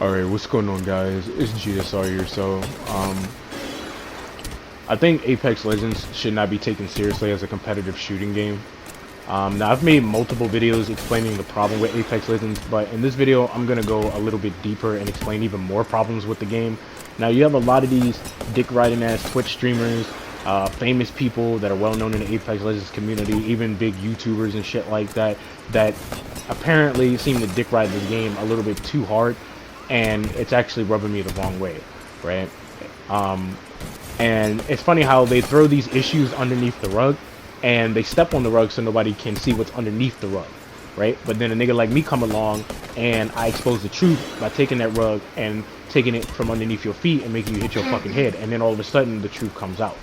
Alright, what's going on, guys? It's GSR here. So, I think Apex Legends should not be taken seriously as a competitive shooting game. Now, I've made multiple videos explaining the problem with Apex Legends, but in this video, I'm going to go a little bit deeper and explain even more problems with the game. Now, you have a lot of these dick-riding ass Twitch streamers, famous people that are well known in the Apex Legends community, even big YouTubers and shit like that, that apparently seem to dick ride this game a little bit too hard, and it's actually rubbing me the wrong way, right? And it's funny how they throw these issues underneath the rug, and they step on the rug so nobody can see what's underneath the rug, right? But then a nigga like me come along, and I expose the truth by taking that rug and taking it from underneath your feet and making you hit your fucking head, and then all of a sudden the truth comes out,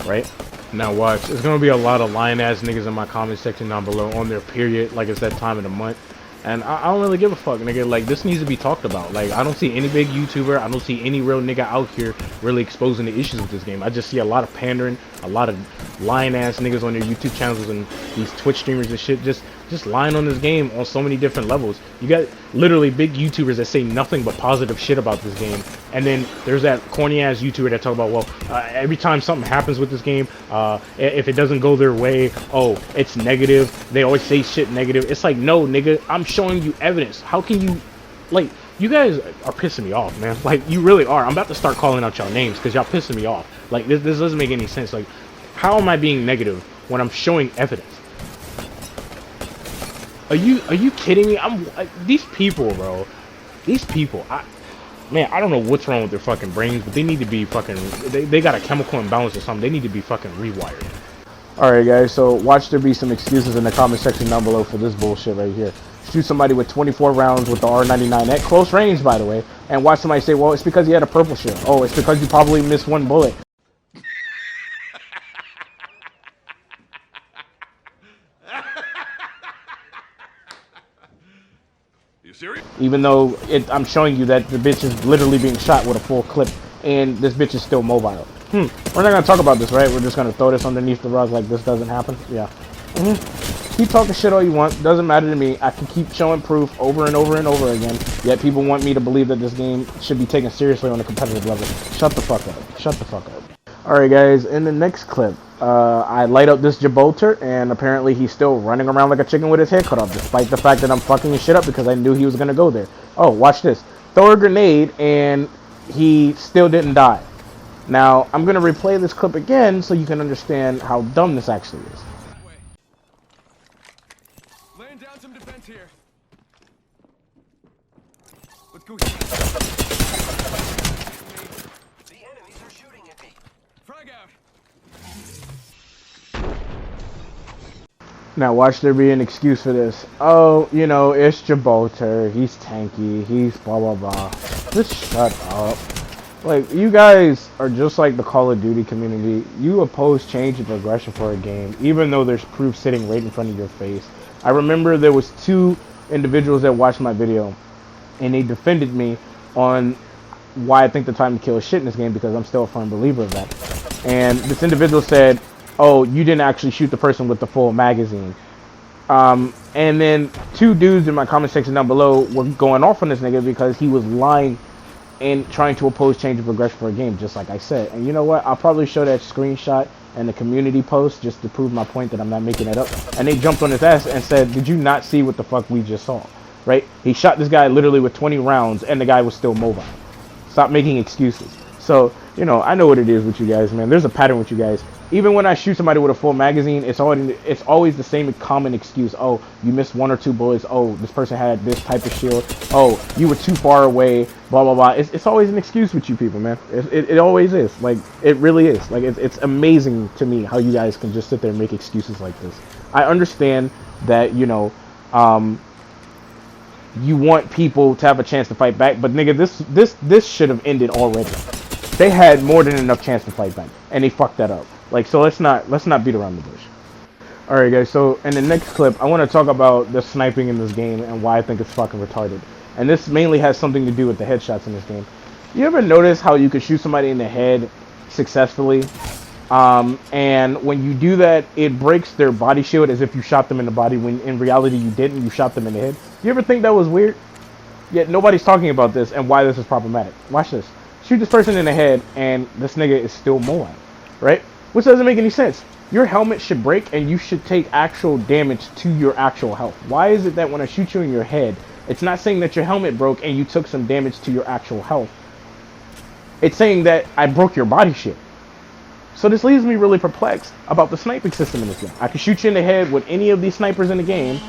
right? Now watch, there's gonna be a lot of lying ass niggas in my comment section down below on their period, like it's that time of the month. And I don't really give a fuck, nigga. Like, this needs to be talked about. Like, I don't see any big YouTuber, I don't see any real nigga out here really exposing the issues with this game. I just see a lot of pandering, a lot of lying ass niggas on their YouTube channels and these Twitch streamers and shit, just lying on this game on so many different levels. You got literally big YouTubers that say nothing but positive shit about this game, and then there's that corny ass YouTuber that talk about, well, every time something happens with this game, if it doesn't go their way, oh, it's negative. They always say shit negative. It's like, no, nigga, I'm showing you evidence. How can you, like, you guys are pissing me off, man. Like, you really are. I'm about to start calling out y'all names because y'all pissing me off. Like, this doesn't make any sense. Like, how am I being negative when I'm showing evidence? Are you kidding me? These people, bro. These people, man, I don't know what's wrong with their fucking brains, but they need to be fucking, they got a chemical imbalance or something. They need to be fucking rewired. Alright guys, so watch there be some excuses in the comment section down below for this bullshit right here. Shoot somebody with 24 rounds with the R99 at close range, by the way, and watch somebody say, well, it's because he had a purple shield. Oh, it's because you probably missed one bullet. You serious? Even though I'm showing you that the bitch is literally being shot with a full clip, and this bitch is still mobile. We're not gonna talk about this, right? We're just gonna throw this underneath the rug like this doesn't happen. Yeah. Keep talking shit all you want. Doesn't matter to me. I can keep showing proof over and over and over again. Yet people want me to believe that this game should be taken seriously on a competitive level. Shut the fuck up. Shut the fuck up. Alright guys, in the next clip, I light up this Gibraltar, and apparently he's still running around like a chicken with his head cut off, despite the fact that I'm fucking his shit up because I knew he was gonna go there. Oh, watch this. Throw a grenade, and he still didn't die. Now, I'm gonna replay this clip again so you can understand how dumb this actually is. Laying down some defense here. Let's go here. The enemies are shooting at me. Frag out. Now watch there be an excuse for this. Oh, you know, it's Gibraltar, he's tanky, he's blah blah blah. Just shut up. Like, you guys are just like the Call of Duty community. You oppose change and progression for a game, even though there's proof sitting right in front of your face. I remember there was 2 individuals that watched my video, and they defended me on why I think the time to kill is shit in this game, because I'm still a firm believer of that. And this individual said, oh, you didn't actually shoot the person with the full magazine. And then 2 dudes in my comment section down below were going off on this nigga because he was lying and trying to oppose change and progression for a game, just like I said. And you know what? I'll probably show that screenshot and the community post just to prove my point that I'm not making it up. And they jumped on his ass and said, did you not see what the fuck we just saw? Right? He shot this guy literally with 20 rounds and the guy was still mobile. Stop making excuses. So, you know, I know what it is with you guys, man. There's a pattern with you guys. Even when I shoot somebody with a full magazine, it's always the same common excuse. Oh, you missed 1 or 2 bullets. Oh, this person had this type of shield. Oh, you were too far away. Blah, blah, blah. It's always an excuse with you people, man. It always is. Like, it really is. Like, it's amazing to me how you guys can just sit there and make excuses like this. I understand that, you know, you want people to have a chance to fight back, but nigga, this should have ended already. They had more than enough chance to fight back, and they fucked that up. Like, so let's not beat around the bush. Alright guys, so in the next clip, I want to talk about the sniping in this game and why I think it's fucking retarded. And this mainly has something to do with the headshots in this game. You ever notice how you could shoot somebody in the head successfully, and when you do that, it breaks their body shield as if you shot them in the body, when in reality you didn't, you shot them in the head? You ever think that was weird? Yet nobody's talking about this and why this is problematic. Watch this. Shoot this person in the head and this nigga is still mowing, right? Which doesn't make any sense. Your helmet should break and you should take actual damage to your actual health. Why is it that when I shoot you in your head, it's not saying that your helmet broke and you took some damage to your actual health? It's saying that I broke your body shit. So this leaves me really perplexed about the sniping system in this game. I can shoot you in the head with any of these snipers in the game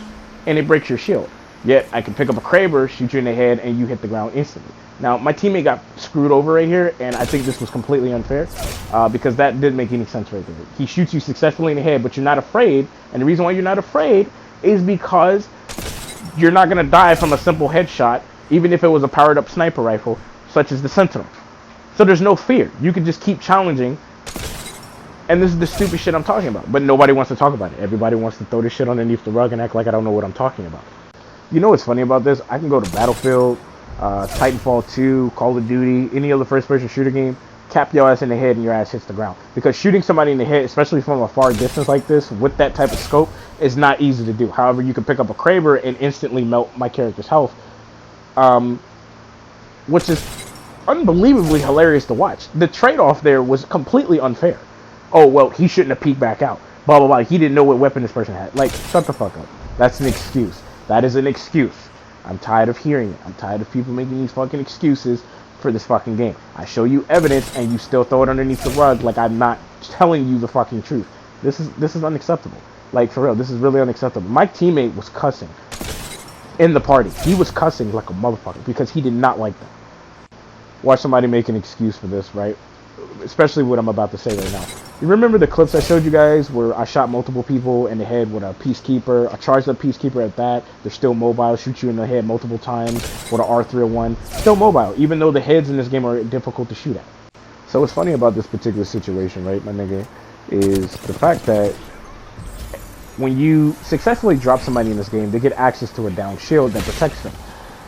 and it breaks your shield. Yet I can pick up a Kraber, shoot you in the head, and you hit the ground instantly. Now, my teammate got screwed over right here, and I think this was completely unfair because that didn't make any sense right there. He shoots you successfully in the head, but you're not afraid, and the reason why you're not afraid is because you're not going to die from a simple headshot, even if it was a powered-up sniper rifle, such as the Sentinel. So there's no fear. You can just keep challenging, and this is the stupid shit I'm talking about. But nobody wants to talk about it. Everybody wants to throw this shit underneath the rug and act like I don't know what I'm talking about. You know what's funny about this? I can go to Battlefield, Titanfall 2, Call of Duty, any other first-person shooter game, cap your ass in the head and your ass hits the ground. Because shooting somebody in the head, especially from a far distance like this, with that type of scope, is not easy to do. However, you can pick up a Kraber and instantly melt my character's health, which is unbelievably hilarious to watch. The trade-off there was completely unfair. Oh, well, he shouldn't have peeked back out. Blah, blah, blah. He didn't know what weapon this person had. Like, shut the fuck up. That's an excuse. That is an excuse. I'm tired of hearing it. I'm tired of people making these fucking excuses for this fucking game. I show you evidence and you still throw it underneath the rug like I'm not telling you the fucking truth. This is unacceptable. Like, for real, this is really unacceptable. My teammate was cussing in the party. He was cussing like a motherfucker because he did not like that. Watch somebody make an excuse for this, right? Especially what I'm about to say right now. You remember the clips I showed you guys where I shot multiple people in the head with a Peacekeeper, a charged up Peacekeeper at that. They're still mobile, shoot you in the head multiple times with an R301. Still mobile, even though the heads in this game are difficult to shoot at. So what's funny about this particular situation, right, my nigga, is the fact that when you successfully drop somebody in this game, they get access to a down shield that protects them.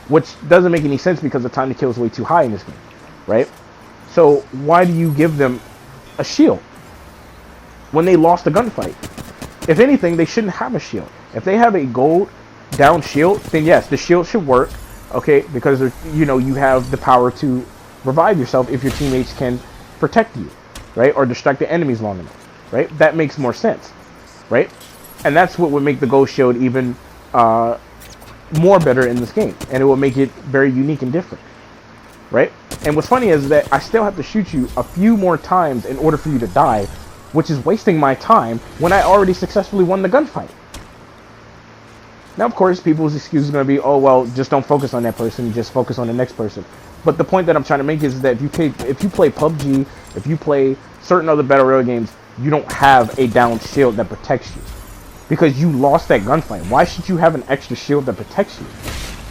Which doesn't make any sense because the time to kill is way too high in this game, right? So why do you give them a shield when they lost a gunfight? If anything, they shouldn't have a shield. If they have a gold down shield, then yes, the shield should work, okay? Because you know you have the power to revive yourself if your teammates can protect you, right? Or distract the enemies long enough, right? That makes more sense, right? And that's what would make the gold shield even more better in this game, and it will make it very unique and different, right? And what's funny is that I still have to shoot you a few more times in order for you to die, which is wasting my time when I already successfully won the gunfight. Now, of course, people's excuse is going to be, oh, well, just don't focus on that person, just focus on the next person. But the point that I'm trying to make is that if you play PUBG, if you play certain other Battle Royale games, you don't have a down shield that protects you. Because you lost that gunfight. Why should you have an extra shield that protects you?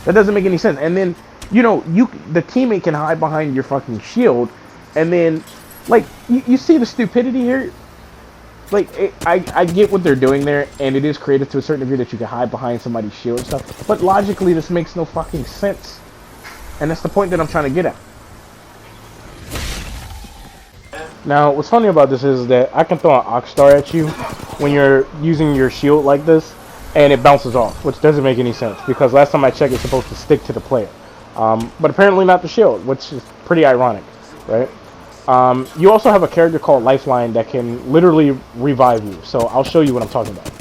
That doesn't make any sense. And then, you know, the teammate can hide behind your fucking shield, and then, like, you see the stupidity here? Like, I get what they're doing there, and it is creative to a certain degree that you can hide behind somebody's shield and stuff, but logically this makes no fucking sense. And that's the point that I'm trying to get at. Now, what's funny about this is that I can throw an Oxstar at you when you're using your shield like this, and it bounces off, which doesn't make any sense, because last time I checked, it's supposed to stick to the player. But apparently not the shield, which is pretty ironic, right? You also have a character called Lifeline that can literally revive you, so I'll show you what I'm talking about.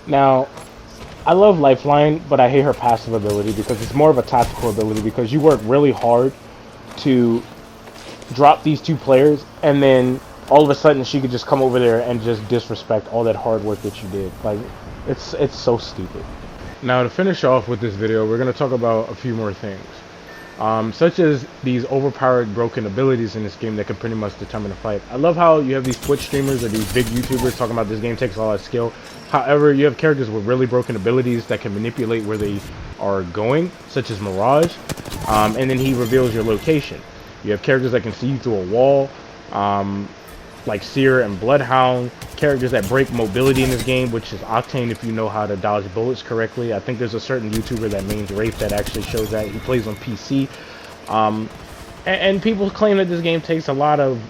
Now, I love Lifeline, but I hate her passive ability because it's more of a tactical ability, because you work really hard to drop these two players, and then all of a sudden she could just come over there and just disrespect all that hard work that you did. Like, it's so stupid. Now, to finish off with this video, we're going to talk about a few more things. Such as these overpowered broken abilities in this game that can pretty much determine a fight. I love how you have these Twitch streamers or these big YouTubers talking about this game takes a lot of skill. However, you have characters with really broken abilities that can manipulate where they are going, such as Mirage, and then he reveals your location. You have characters that can see you through a wall, like Seer and Bloodhound, characters that break mobility in this game, which is Octane if you know how to dodge bullets correctly. I think there's a certain YouTuber that mains Rafe that actually shows that. He plays on PC. And people claim that this game takes a lot of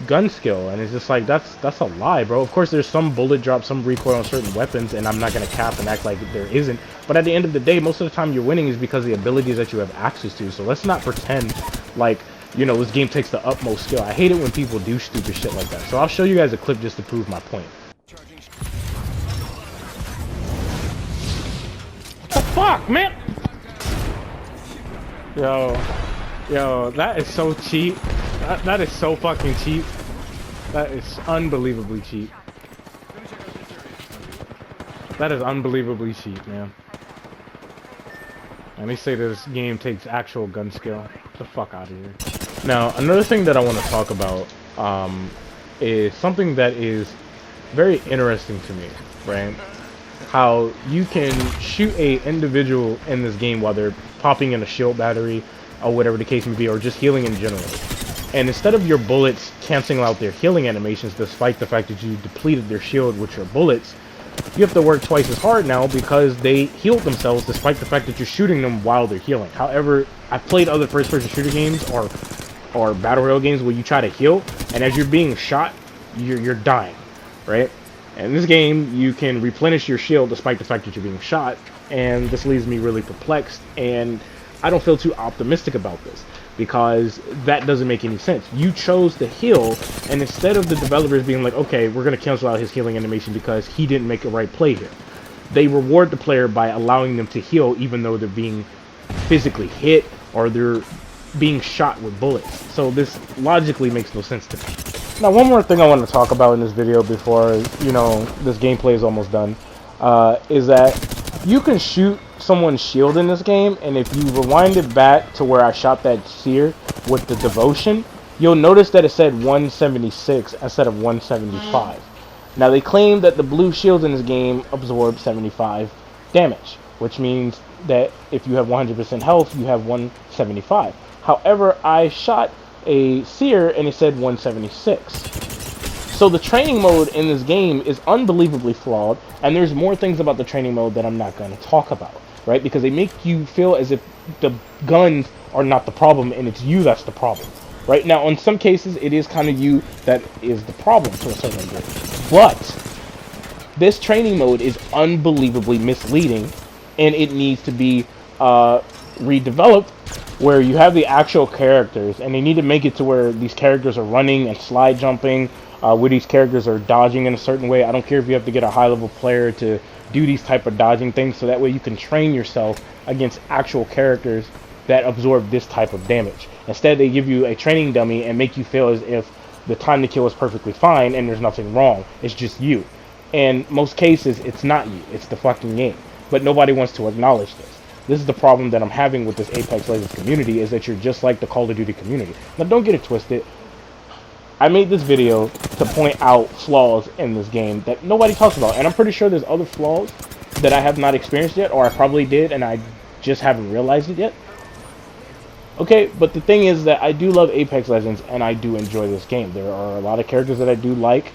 gun skill, and it's just like that's a lie, bro. Of course there's some bullet drop, some recoil on certain weapons, and I'm not gonna cap and act like there isn't, but at the end of the day, most of the time you're winning is because of the abilities that you have access to. So let's not pretend like, you know, this game takes the utmost skill. I hate it when people do stupid shit like that. So I'll show you guys a clip just to prove my point. What the fuck, man? Yo, that is so cheap. That is so fucking cheap. That is unbelievably cheap. That is unbelievably cheap, man. And they say this game takes actual gun skill. Get the fuck out of here. Now, another thing that I want to talk about is something that is very interesting to me, right? How you can shoot a individual in this game while they're popping in a shield battery or whatever the case may be, or just healing in general. And instead of your bullets canceling out their healing animations despite the fact that you depleted their shield with your bullets, you have to work twice as hard now because they healed themselves despite the fact that you're shooting them while they're healing. However, I've played other first-person shooter games or battle royale games where you try to heal, and as you're being shot, you're dying, right? And in this game, you can replenish your shield despite the fact that you're being shot, and this leaves me really perplexed, and I don't feel too optimistic about this, because that doesn't make any sense. You chose to heal, and instead of the developers being like, okay, we're going to cancel out his healing animation because he didn't make a right play here, they reward the player by allowing them to heal even though they're being physically hit or they're being shot with bullets. So this logically makes no sense to me. Now, one more thing I want to talk about in this video before, you know, this gameplay is almost done, is that you can shoot someone's shield in this game, and if you rewind it back to where I shot that Seer with the devotion, you'll notice that it said 176 instead of 175. Now, they claim that the blue shields in this game absorb 75 damage, which means that if you have 100% health, you have 175. However, I shot a Seer and it said 176. So the training mode in this game is unbelievably flawed, and there's more things about the training mode that I'm not going to talk about, right? Because they make you feel as if the guns are not the problem and it's you that's the problem, right? Now, in some cases, it is kind of you that is the problem to a certain degree, but this training mode is unbelievably misleading, and it needs to be redeveloped, where you have the actual characters, and they need to make it to where these characters are running and slide jumping, where these characters are dodging in a certain way. I don't care if you have to get a high-level player to do these type of dodging things, so that way you can train yourself against actual characters that absorb this type of damage. Instead, they give you a training dummy and make you feel as if the time to kill is perfectly fine and there's nothing wrong. It's just you. In most cases, it's not you. It's the fucking game. But nobody wants to acknowledge this. This is the problem that I'm having with this Apex Legends community, is that you're just like the Call of Duty community. Now, don't get it twisted. I made this video to point out flaws in this game that nobody talks about. And I'm pretty sure there's other flaws that I have not experienced yet, or I probably did and I just haven't realized it yet. Okay, but the thing is that I do love Apex Legends and I do enjoy this game. There are a lot of characters that I do like.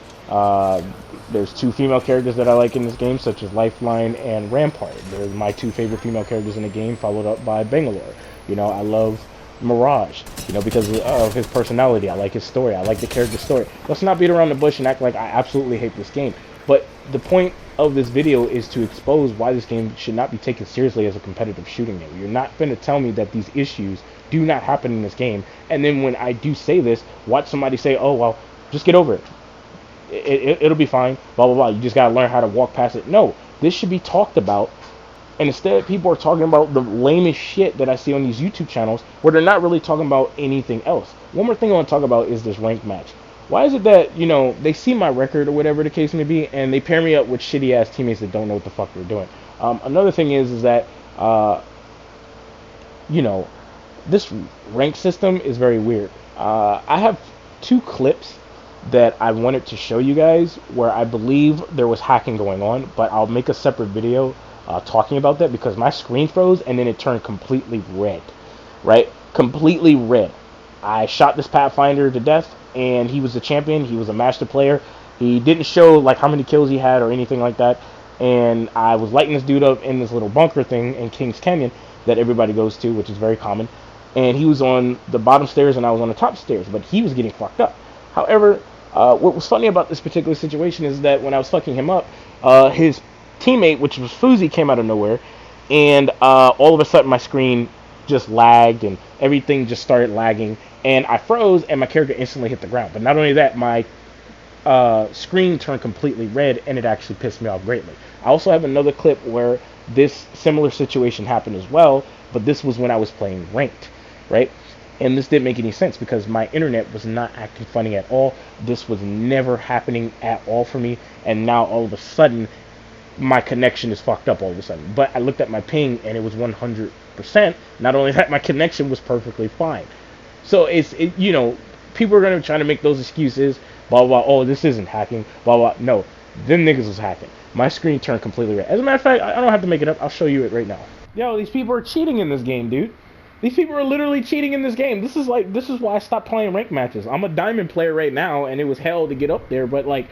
There's two female characters that I like in this game, such as Lifeline and Rampart. They're my two favorite female characters in the game, followed up by Bangalore. You know, I love Mirage, you know, because of his personality. I like his story. I like the character's story. Let's not beat around the bush and act like I absolutely hate this game. But the point of this video is to expose why this game should not be taken seriously as a competitive shooting game. You're not going to tell me that these issues do not happen in this game, and then when I do say this, watch somebody say, oh, well, just get over it. It'll be fine, blah, blah, blah. You just got to learn how to walk past it. No, this should be talked about. And instead, people are talking about the lamest shit that I see on these YouTube channels where they're not really talking about anything else. One more thing I want to talk about is this ranked match. Why is it that, you know, they see my record or whatever the case may be, and they pair me up with shitty-ass teammates that don't know what the fuck they're doing? Another thing is that, you know, this rank system is very weird. I have two clips that I wanted to show you guys where I believe there was hacking going on, but I'll make a separate video talking about that because my screen froze and then it turned completely red, right? Completely red. I shot this Pathfinder to death and he was the champion. He was a master player. He didn't show like how many kills he had or anything like that. And I was lighting this dude up in this little bunker thing in Kings Canyon that everybody goes to, which is very common. And he was on the bottom stairs and I was on the top stairs, but he was getting fucked up. However, what was funny about this particular situation is that when I was fucking him up, his teammate, which was Fuzi, came out of nowhere, and all of a sudden my screen just lagged and everything just started lagging, and I froze and my character instantly hit the ground. But not only that, my screen turned completely red, and it actually pissed me off greatly. I also have another clip where this similar situation happened as well, but this was when I was playing ranked, right? And this didn't make any sense because my internet was not acting funny at all. This was never happening at all for me, and now all of a sudden my connection is fucked up all of a sudden. But I looked at my ping and it was 100%. Not only that, my connection was perfectly fine. So you know, people are going to try to make those excuses, blah, blah, blah. Oh, this isn't hacking, blah, blah. No, them niggas was hacking. My screen turned completely red. As a matter of fact, I don't have to make it up. I'll show you it right now. Yo, these people are cheating in this game, dude. These people are literally cheating in this game. This is why I stopped playing ranked matches. I'm a diamond player right now, and it was hell to get up there. But like,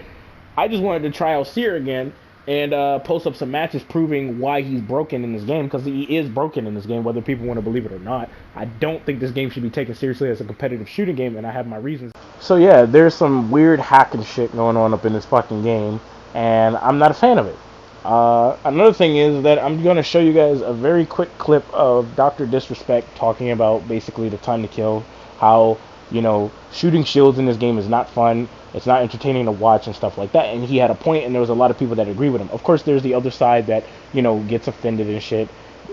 I just wanted to try out Seer again and post up some matches proving why he's broken in this game, because he is broken in this game, whether people want to believe it or not. I don't think this game should be taken seriously as a competitive shooting game, and I have my reasons. So yeah, there's some weird hacking shit going on up in this fucking game, and I'm not a fan of it. Another thing is that I'm going to show you guys a very quick clip of Dr. Disrespect talking about basically the time to kill, how, you know, shooting shields in this game is not fun, it's not entertaining to watch and stuff like that, and he had a point, and there was a lot of people that agree with him. Of course, there's the other side that, you know, gets offended and shit,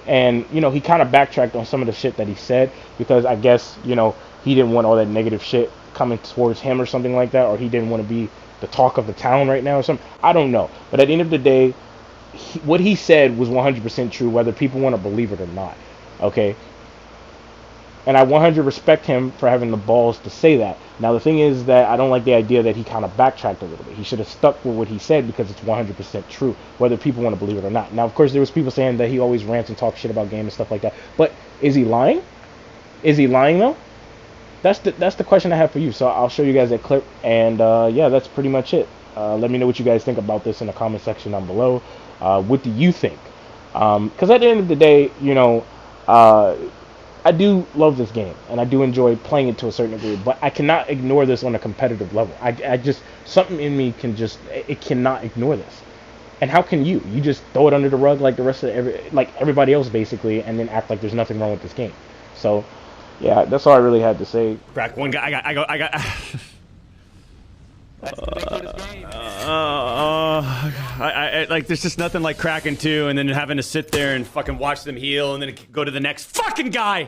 and, you know, he kind of backtracked on some of the shit that he said, because I guess, you know, he didn't want all that negative shit coming towards him or something like that, or he didn't want to be the talk of the town right now or something. I don't know, but at the end of the day, what he said was 100% true, whether people want to believe it or not, okay? And I 100% respect him for having the balls to say that. Now, the thing is that I don't like the idea that he kind of backtracked a little bit. He should have stuck with what he said because it's 100% true, whether people want to believe it or not. Now, of course, there was people saying that he always rants and talks shit about game and stuff like that. But is he lying? Is he lying, though? That's the question I have for you. So I'll show you guys that clip. And, yeah, that's pretty much it. Let me know what you guys think about this in the comment section down below. What do you think? Because at the end of the day, you know, I do love this game, and I do enjoy playing it to a certain degree, but I cannot ignore this on a competitive level. I just, something in me it cannot ignore this. And how can you? You just throw it under the rug like the rest of everybody else, basically, and then act like there's nothing wrong with this game. So, yeah, that's all I really had to say. Crack one guy, I got. Like, there's just nothing like cracking two and then having to sit there and fucking watch them heal and then go to the next fucking guy.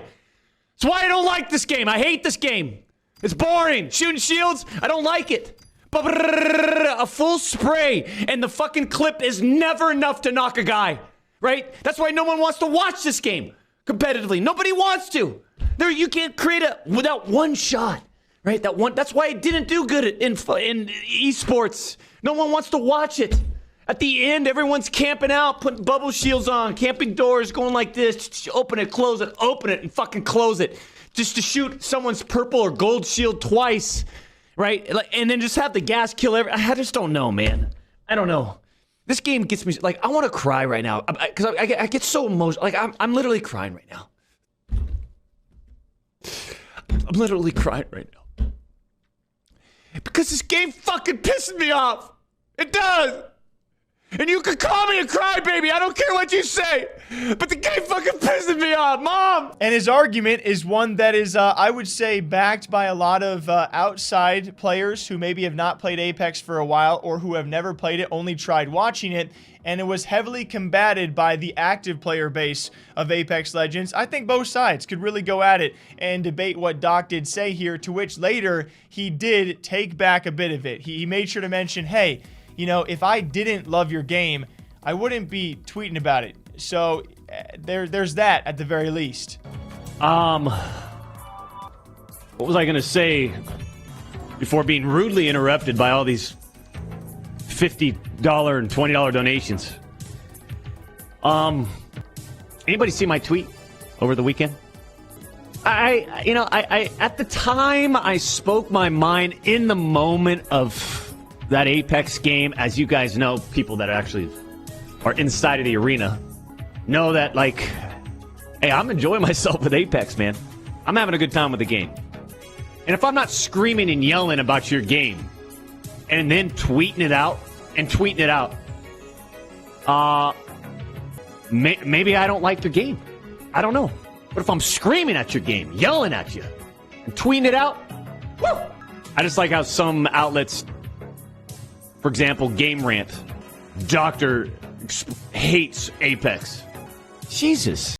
That's why I don't like this game. I hate this game. It's boring. Shooting shields, I don't like it. A full spray and the fucking clip is never enough to knock a guy, right? That's why no one wants to watch this game competitively. Nobody wants to. You can't create without one shot. Right, that's why it didn't do good in esports. No one wants to watch it. At the end, everyone's camping out, putting bubble shields on, camping doors, going like this. Just open it, and fucking close it. Just to shoot someone's purple or gold shield twice, right? And then just have the gas kill I just don't know, man. I don't know. This game gets me, like, I want to cry right now. Because I get so emotional. Like, I'm literally crying right now. I'm literally crying right now. Because this game fucking pisses me off. It does. And you can call me a crybaby. I don't care what you say. But the game fucking pisses me off, Mom. And his argument is one that is, I would say, backed by a lot of outside players who maybe have not played Apex for a while or who have never played it, only tried watching it. And it was heavily combated by the active player base of Apex Legends. I think both sides could really go at it and debate what Doc did say here, to which later he did take back a bit of it. He made sure to mention, hey, you know, if I didn't love your game, I wouldn't be tweeting about it. So there's that at the very least. What was I gonna say before being rudely interrupted by all these $50 and $20 donations? Anybody see my tweet over the weekend? I at the time I spoke my mind in the moment of that Apex game. As you guys know, people that actually are inside of the arena know that, like, hey, I'm enjoying myself with Apex, man. I'm having a good time with the game. And if I'm not screaming and yelling about your game and then tweeting it out, maybe I don't like your game. I don't know. But if I'm screaming at your game, yelling at you, and tweeting it out, woo! I just like how some outlets, for example, Game Rant, Doctor hates Apex. Jesus.